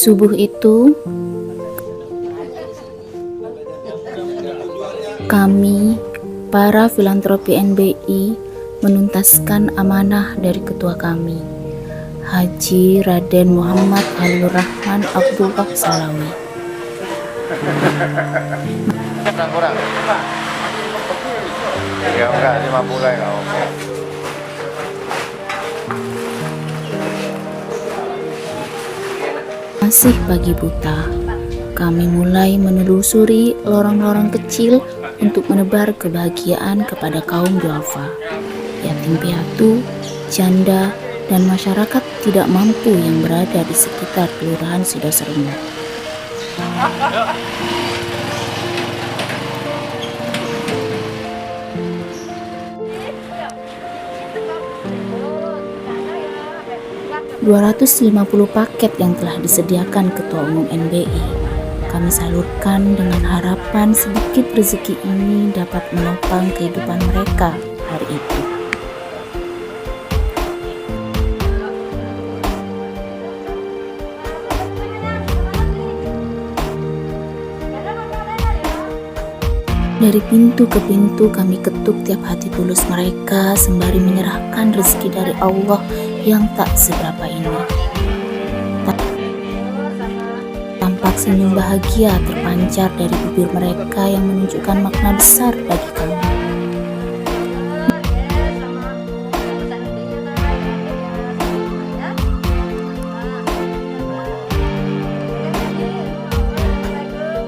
Subuh itu, kami, para filantropi NBI, menuntaskan amanah dari ketua kami, Haji Raden Muhammad Khalilur Rahman Abdullah Salawi. Kurang. Ya enggak, 50 ya, oke. Masih pagi buta, kami mulai menelusuri lorong-lorong kecil untuk menebar kebahagiaan kepada kaum duafa, yatim piatu, janda, dan masyarakat tidak mampu yang berada di sekitar Kelurahan Sidosermo. $250 paket yang telah disediakan Ketua Umum NBI kami salurkan dengan harapan sedikit rezeki ini dapat menopang kehidupan mereka hari itu. Dari pintu ke pintu kami ketuk tiap hati tulus mereka sembari menyerahkan rezeki dari Allah yang tak seberapa ini. Tampak senyum bahagia terpancar dari bibir mereka yang menunjukkan makna besar bagi kami.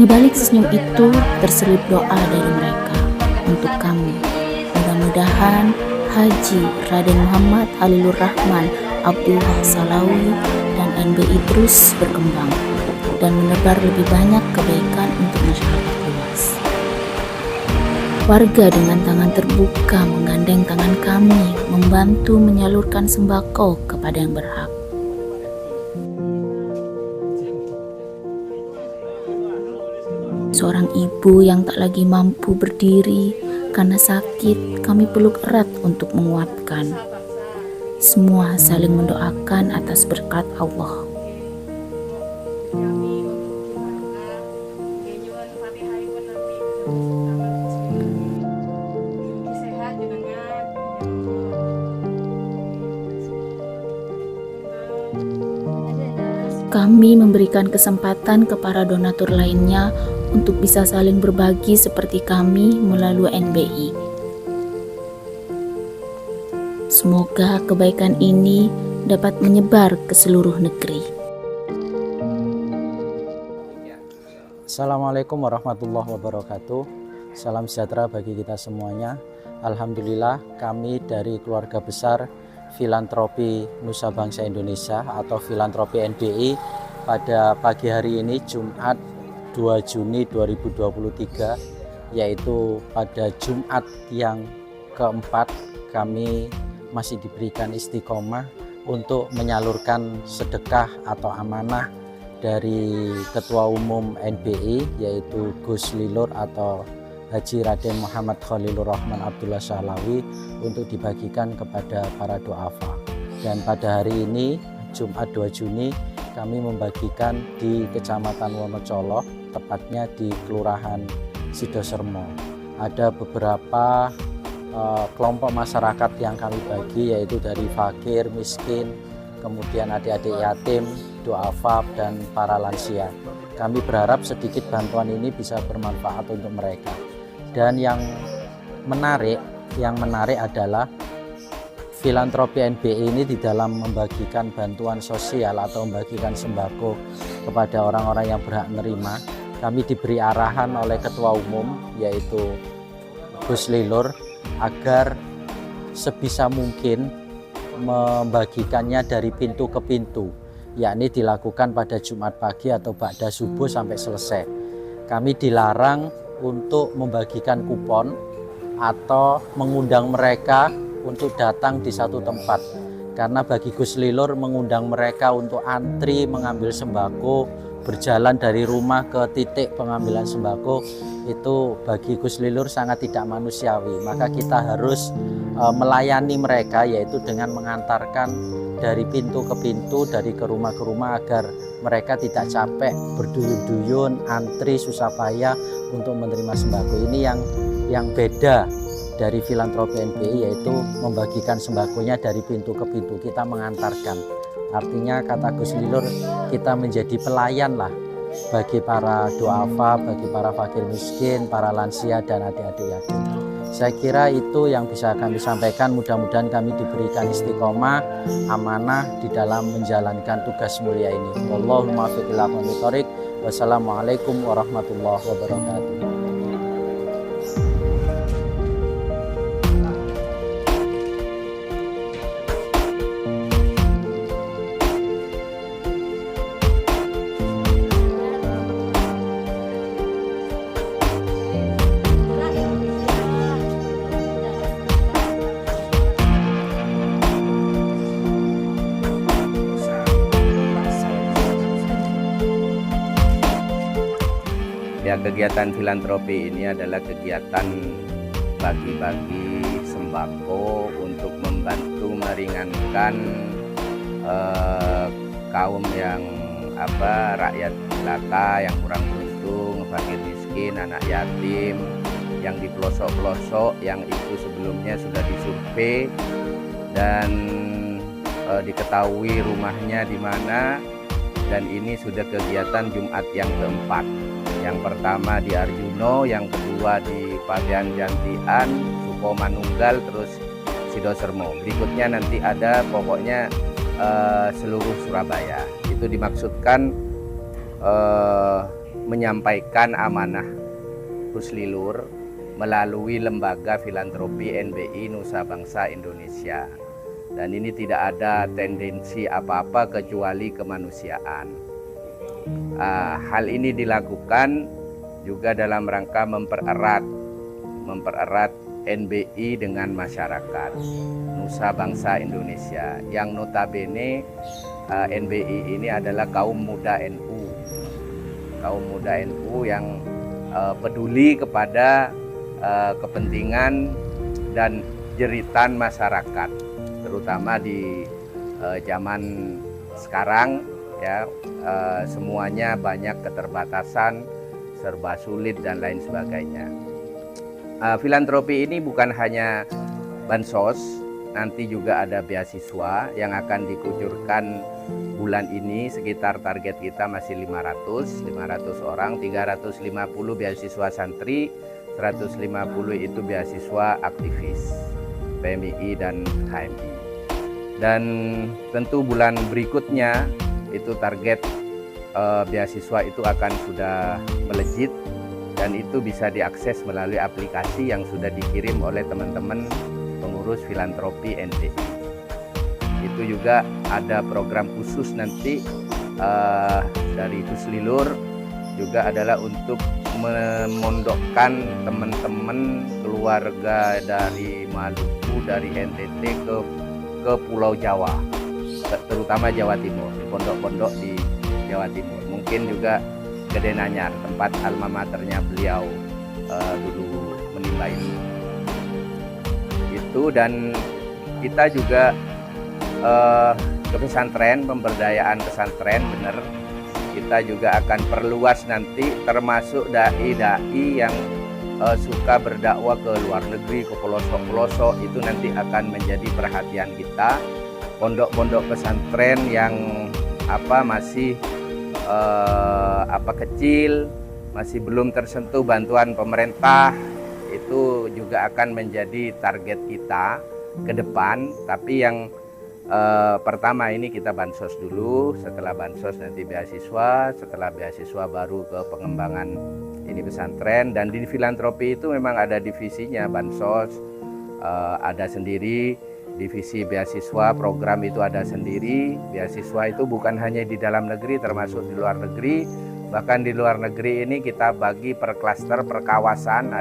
Di balik senyum itu terselip doa dari mereka untuk kami. Mudah-mudahan Haji Raden Muhammad Khalilur Rahman Abdullah Salawi dan NBI terus berkembang dan menebar lebih banyak kebaikan untuk masyarakat luas. Warga dengan tangan terbuka menggandeng tangan kami membantu menyalurkan sembako kepada yang berhak. Seorang ibu yang tak lagi mampu berdiri karena sakit, kami peluk erat untuk menguatkan. Semua saling mendoakan atas berkat Allah. Kami memberikan kesempatan ke para donatur lainnya untuk bisa saling berbagi seperti kami melalui NBI. Semoga kebaikan ini dapat menyebar ke seluruh negeri. Assalamualaikum warahmatullahi wabarakatuh. Salam sejahtera bagi kita semuanya. Alhamdulillah kami dari keluarga besar Filantropi Nusa Bangsa Indonesia atau Filantropi NBI pada pagi hari ini Jumat 2 Juni 2023, yaitu pada Jumat yang keempat kami masih diberikan istiqomah untuk menyalurkan sedekah atau amanah dari Ketua Umum NBI yaitu Gus Lilur atau Haji Raden Muhammad Khalilur Rahman Abdullah Salawi untuk dibagikan kepada para duafa. Dan pada hari ini Jumat 2 Juni kami membagikan di Kecamatan Wonocolo, tepatnya di Kelurahan Sidosermo. Ada beberapa kelompok masyarakat yang kami bagi, yaitu dari fakir, miskin, kemudian adik-adik yatim, duafa, dan para lansia. Kami berharap sedikit bantuan ini bisa bermanfaat untuk mereka. Dan yang menarik adalah Filantropi NBI ini di dalam membagikan bantuan sosial atau membagikan sembako kepada orang-orang yang berhak menerima, kami diberi arahan oleh Ketua Umum yaitu Gus Lilur agar sebisa mungkin membagikannya dari pintu ke pintu, yakni dilakukan pada Jumat pagi atau ba'da subuh sampai selesai. Kami dilarang untuk membagikan kupon atau mengundang mereka untuk datang di satu tempat, karena bagi Gus Lilur mengundang mereka untuk antri mengambil sembako berjalan dari rumah ke titik pengambilan sembako itu bagi Gus Lilur sangat tidak manusiawi. Maka kita harus melayani mereka, yaitu dengan mengantarkan dari pintu ke pintu, dari ke rumah agar mereka tidak capek berduyun-duyun, antri susah payah untuk menerima sembako. Ini yang beda dari filantropi NBI, yaitu membagikan sembakonya dari pintu ke pintu, kita mengantarkan. Artinya kata Gus Lilur, kita menjadi pelayan lah bagi para duafa, bagi para fakir miskin, para lansia dan adik-adik yatim. Saya kira itu yang bisa kami sampaikan. Mudah-mudahan kami diberikan istiqomah, amanah di dalam menjalankan tugas mulia ini. Wallahumma muwaffiq ila aqwamit thoriq. Wassalamualaikum warahmatullahi wabarakatuh. Ya, kegiatan filantropi ini adalah kegiatan bagi-bagi sembako untuk membantu meringankan kaum yang rakyat jelata, yang kurang beruntung, fakir miskin, anak yatim, yang di pelosok-pelosok, yang itu sebelumnya sudah disurvei dan diketahui rumahnya di mana. Dan ini sudah kegiatan Jumat yang keempat. Yang pertama di Arjuno, yang kedua di Pabean Jantian, Suko Manunggal, terus Sidosermo. Berikutnya nanti ada pokoknya seluruh Surabaya. Itu dimaksudkan menyampaikan amanah Gus Lilur melalui lembaga filantropi NBI Nusa Bangsa Indonesia. Dan ini tidak ada tendensi apa-apa kecuali kemanusiaan. Hal ini dilakukan juga dalam rangka mempererat NBI dengan masyarakat Nusa Bangsa Indonesia, yang notabene NBI ini adalah kaum muda NU, yang peduli kepada kepentingan dan jeritan masyarakat, terutama di zaman sekarang ya, semuanya banyak keterbatasan, serba sulit dan lain sebagainya. Filantropi ini bukan hanya bansos, nanti juga ada beasiswa yang akan dikucurkan bulan ini. Sekitar target kita masih 500 orang, 350 beasiswa santri, 150 itu beasiswa aktivis PMI dan HMI. Dan tentu bulan berikutnya itu target beasiswa itu akan sudah melejit, dan itu bisa diakses melalui aplikasi yang sudah dikirim oleh teman-teman pengurus filantropi NBI. Itu juga ada program khusus nanti dari Gus Lilur, juga adalah untuk memondokkan teman-teman keluarga dari Maluku, dari NTT ke Pulau Jawa, terutama Jawa Timur, di pondok-pondok di Jawa Timur. Mungkin juga Gede Nanyar, tempat alma maternya beliau dulu menimba ilmu. Itu, dan kita juga ke pesantren, pemberdayaan pesantren, benar. Kita juga akan perluas nanti, termasuk dai-dai yang suka berdakwah ke luar negeri, ke pelosok-pelosok, itu nanti akan menjadi perhatian kita. Pondok-pondok pesantren yang masih kecil, masih belum tersentuh bantuan pemerintah, itu juga akan menjadi target kita ke depan. Tapi yang pertama ini kita bansos dulu, setelah bansos nanti beasiswa, setelah beasiswa baru ke pengembangan ini pesantren. Dan di filantropi itu memang ada divisinya, bansos ada sendiri, divisi beasiswa program itu ada sendiri. Beasiswa itu bukan hanya di dalam negeri, termasuk di luar negeri. Bahkan di luar negeri ini kita bagi per klaster, per kawasan.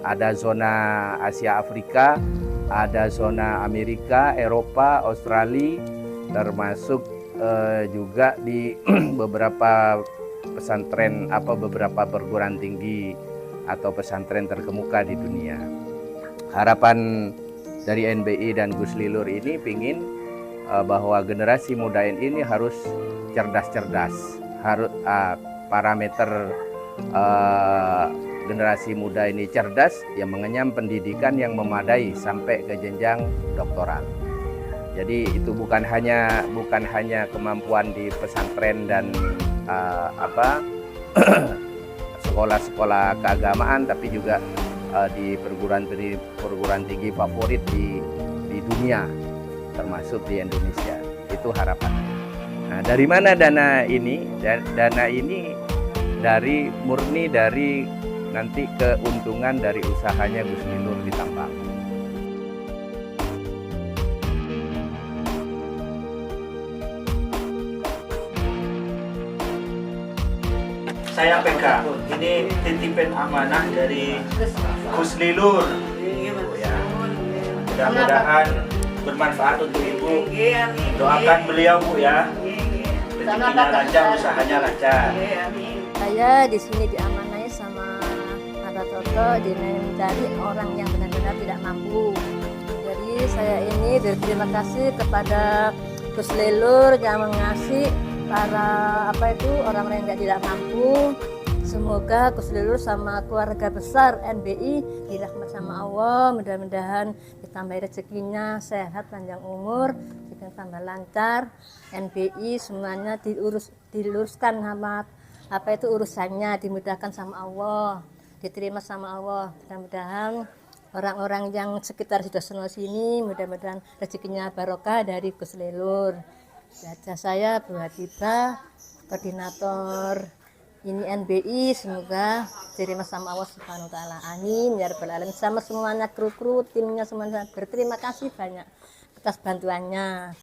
Ada zona Asia Afrika, ada zona Amerika, Eropa, Australia, termasuk juga di beberapa pesantren beberapa perguruan tinggi atau pesantren terkemuka di dunia. Harapan dari NBI dan Gus Lilur ini pingin bahwa generasi muda ini harus cerdas-cerdas, harus parameter generasi muda ini cerdas yang mengenyam pendidikan yang memadai sampai ke jenjang doktoral. Jadi itu bukan hanya kemampuan di pesantren dan sekolah-sekolah keagamaan, tapi juga di perguruan tinggi favorit di dunia, termasuk di Indonesia. Itu harapan. Nah, dari mana dana ini? Dana ini murni dari nanti keuntungan dari usahanya Gus Lilur di tambang. Saya pegang, ini titipan amanah dari Gus Lilur, Bu, ya. Mudah-mudahan bermanfaat untuk Ibu. Doakan beliau, Bu, ya. Rezekinya lancar, usahanya lancar. Saya di sini diamanai sama Mata Toto mencari orang yang benar-benar tidak mampu. Jadi saya ini berterima kasih kepada Gus Lilur yang mengasih para orang-orang yang tidak mampu. Semoga Gus Lilur sama keluarga besar NBI dirahmat sama Allah, mudah-mudahan ditambah rezekinya, sehat, panjang umur, tambah lancar. NBI semuanya diluruskan sama urusannya, dimudahkan sama Allah, diterima sama Allah. Mudah-mudahan orang-orang yang sekitar sudah senang sini, mudah-mudahan rezekinya barokah dari Gus Lilur. Baca saya Bu Hatibah, koordinator ini NBI, semoga diterima sama Allah Subhanahu wa taala. Amin ya rabbal alamin. Sama semuanya kru timnya semuanya berterima kasih banyak atas bantuannya.